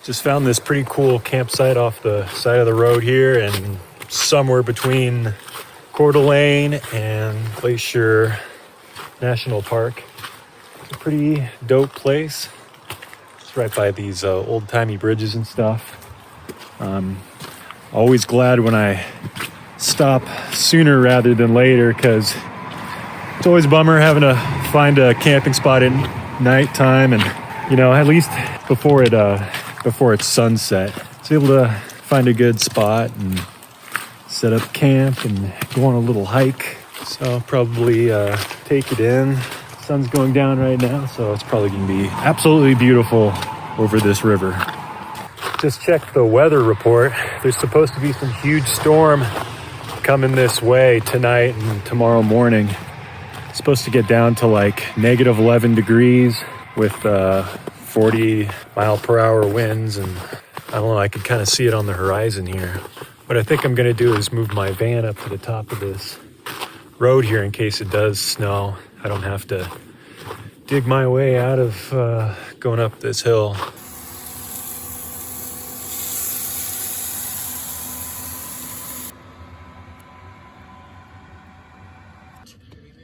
Just found this pretty cool campsite off the side of the road here, and somewhere between Coeur d'Alene and Glacier National Park. It's a pretty dope place. It's right by these old-timey bridges and stuff. Always glad when I stop sooner rather than later, because it's always a bummer having to find a camping spot at nighttime, and at least before it's sunset, it's able to find a good spot and set up camp and go on a little hike. So I'll probably take it in. Sun's going down right now, so it's probably gonna be absolutely beautiful over this river. Just checked the weather report. There's supposed to be some huge storm coming this way tonight and tomorrow morning. It's supposed to get down to like -11 degrees with 40-mile-per-hour winds, and I don't know, I can kind of see it on the horizon here. What I think I'm gonna do is move my van up to the top of this road here in case it does snow. I don't have to dig my way out of going up this hill.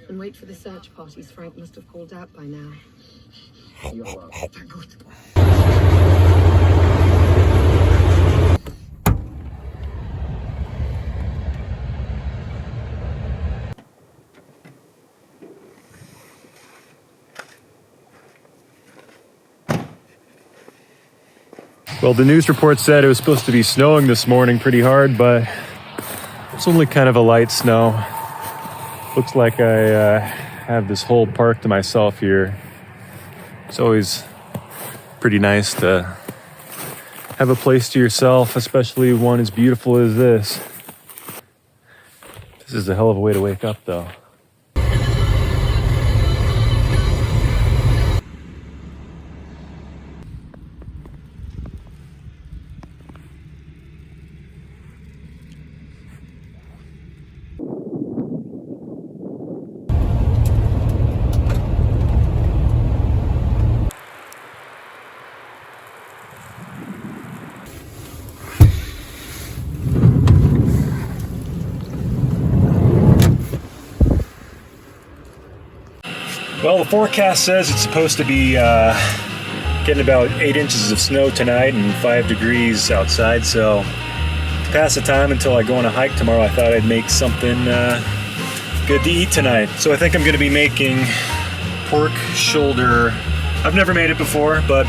And wait for the search parties. Frank must have called out by now. You're welcome. Thank God. Well, the news report said it was supposed to be snowing this morning pretty hard, but it's only kind of a light snow. Looks like I have this whole park to myself here. It's always pretty nice to have a place to yourself, especially one as beautiful as this. This is a hell of a way to wake up, though. Well, the forecast says it's supposed to be getting about 8 inches of snow tonight and 5 degrees outside, so to pass the time until I go on a hike tomorrow, I thought I'd make something good to eat tonight. So I think I'm going to be making pork shoulder. I've never made it before, but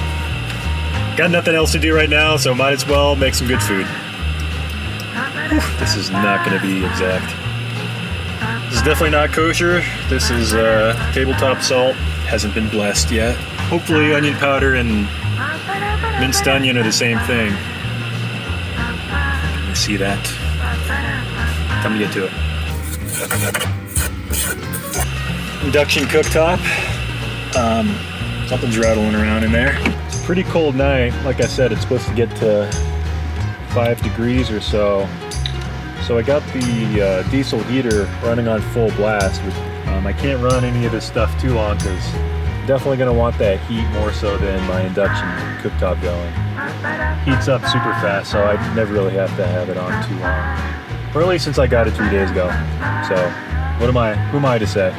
got nothing else to do right now, so might as well make some good food. Whew, this is not going to be exact. This is definitely not kosher. This is tabletop salt. Hasn't been blessed yet. Hopefully onion powder and minced onion are the same thing. You see that? Time to get to it. Induction cooktop. Something's rattling around in there. It's a pretty cold night. Like I said, it's supposed to get to 5 degrees or so. So I got the diesel heater running on full blast. I can't run any of this stuff too long because I'm definitely going to want that heat more so than my induction cooktop going. Heats up super fast, so I never really have to have it on too long. Or at least since I got it 3 days ago. So who am I to say?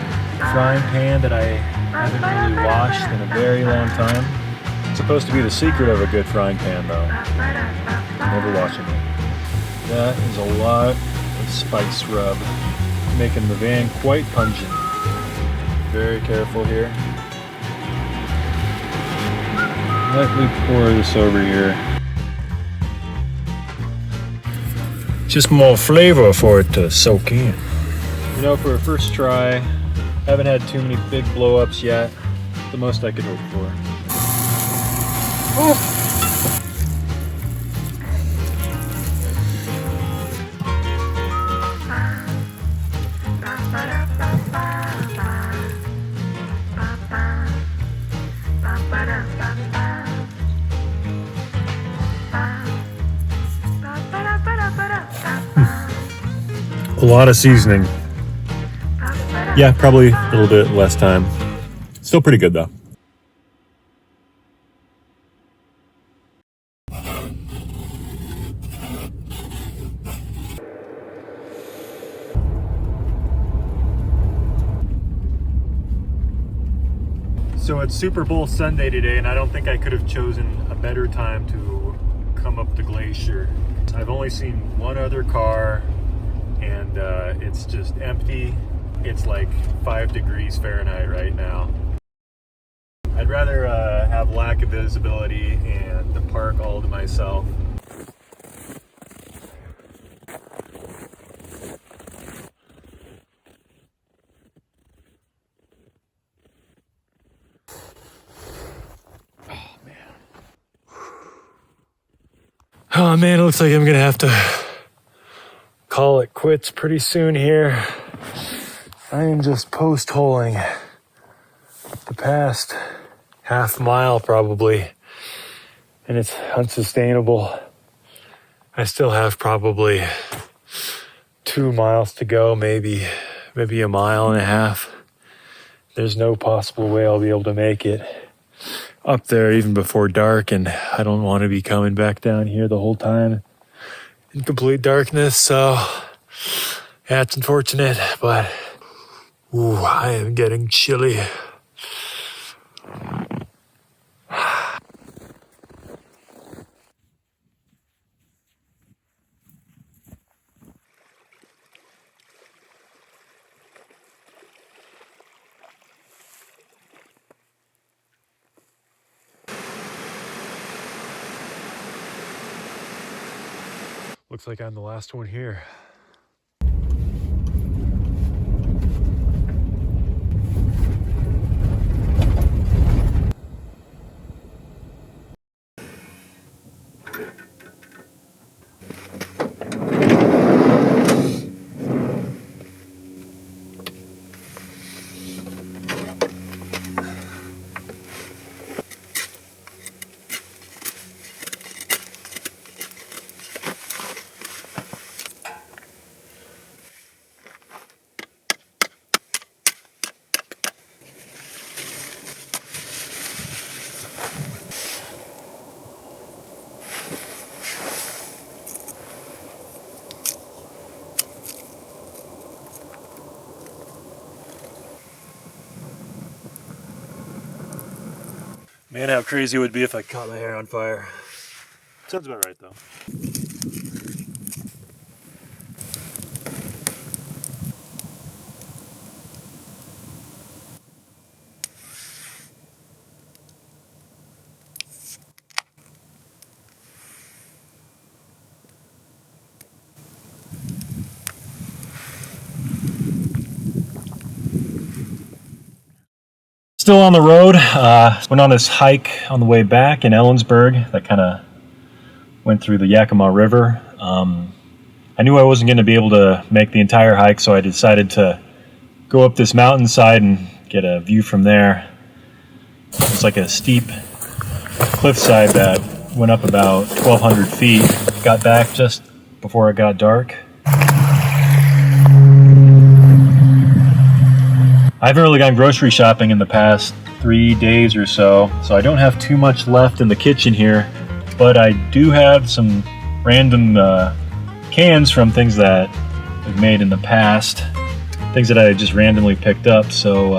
Frying pan that I haven't really washed in a very long time. It's supposed to be the secret of a good frying pan though. Never washing it. That is a lot of spice rub, making the van quite pungent. Very careful here. Lightly pour this over here. Just more flavor for it to soak in. For a first try, haven't had too many big blow-ups yet. The most I could hope for. Oh. A lot of seasoning. Yeah, probably a little bit less time. Still pretty good though. So it's Super Bowl Sunday today, and I don't think I could have chosen a better time to come up the Glacier. I've only seen one other car, and it's just empty. It's like 5 degrees Fahrenheit right now. I'd rather have lack of visibility and the park all to myself. Oh man, it looks like I'm gonna have to call it quits pretty soon here. I am just post-holing the past half mile probably, and it's unsustainable. I still have probably 2 miles to go, maybe a mile and a half. There's no possible way I'll be able to make it up there even before dark, and I don't want to be coming back down here the whole time in complete darkness. So yeah, it's unfortunate, but ooh, I am getting chilly. Looks like I'm the last one here. Man, how crazy it would be if I caught my hair on fire. Sounds about right, though. Still on the road. Went on this hike on the way back in Ellensburg that kind of went through the Yakima River. I knew I wasn't going to be able to make the entire hike, so I decided to go up this mountainside and get a view from there. It's like a steep cliffside that went up about 1,200 feet. Got back just before it got dark. I haven't really gone grocery shopping in the past 3 days or so I don't have too much left in the kitchen here, but I do have some random cans from things that I've made in the past, things that I just randomly picked up, so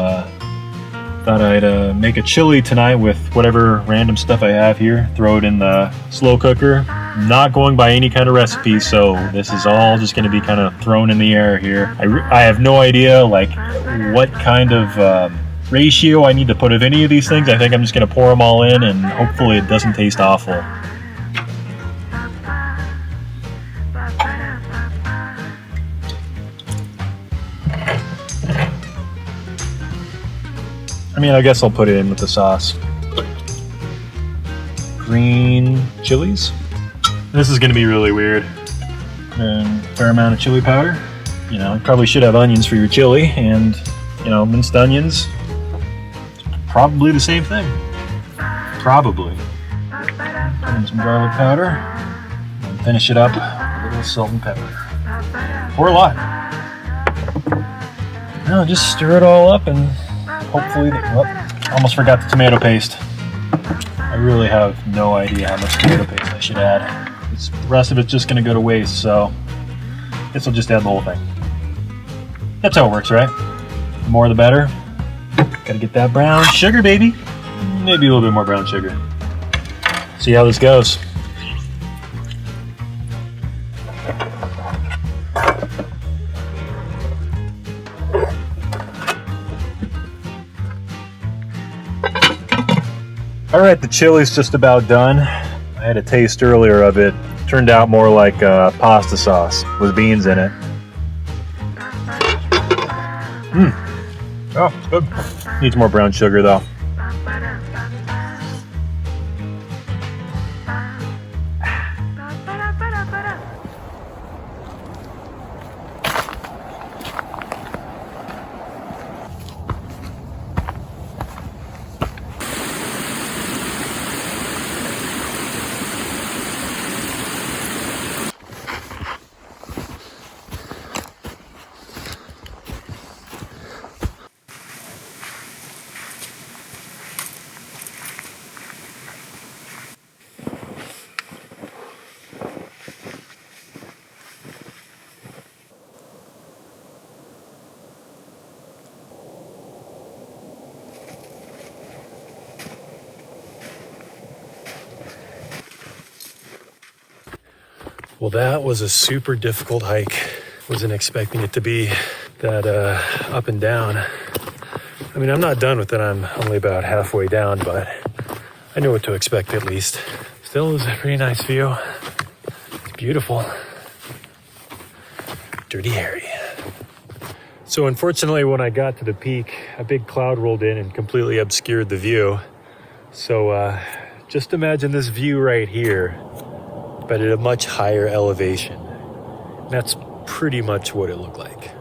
thought I'd make a chili tonight with whatever random stuff I have here, throw it in the slow cooker. I'm not going by any kind of recipe, so this is all just going to be kind of thrown in the air here. I have no idea like what kind of ratio I need to put of any of these things. I think I'm just going to pour them all in, and hopefully it doesn't taste awful. I mean, I guess I'll put it in with the sauce. Green chilies. This is going to be really weird. And a fair amount of chili powder. You know, you probably should have onions for your chili, and, you know, minced onions. Probably the same thing. Probably. Put in some garlic powder. And finish it up with a little salt and pepper. Or a lot. Now just stir it all up, and hopefully, almost forgot the tomato paste. I really have no idea how much tomato paste I should add. The rest of it's just going to go to waste, so I guess I'll just add the whole thing. That's how it works, right? The more the better. Gotta get that brown sugar, baby. Maybe a little bit more brown sugar. See how this goes. All right, the chili's just about done. I had a taste earlier of it. Turned out more like pasta sauce with beans in it. Oh, it's good. Needs more brown sugar though. Well, that was a super difficult hike. Wasn't expecting it to be that up and down. I mean, I'm not done with it. I'm only about halfway down, but I knew what to expect at least. Still is a pretty nice view. It's beautiful. Dirty Harry. So unfortunately, when I got to the peak, a big cloud rolled in and completely obscured the view. So just imagine this view right here, but at a much higher elevation. That's pretty much what it looked like.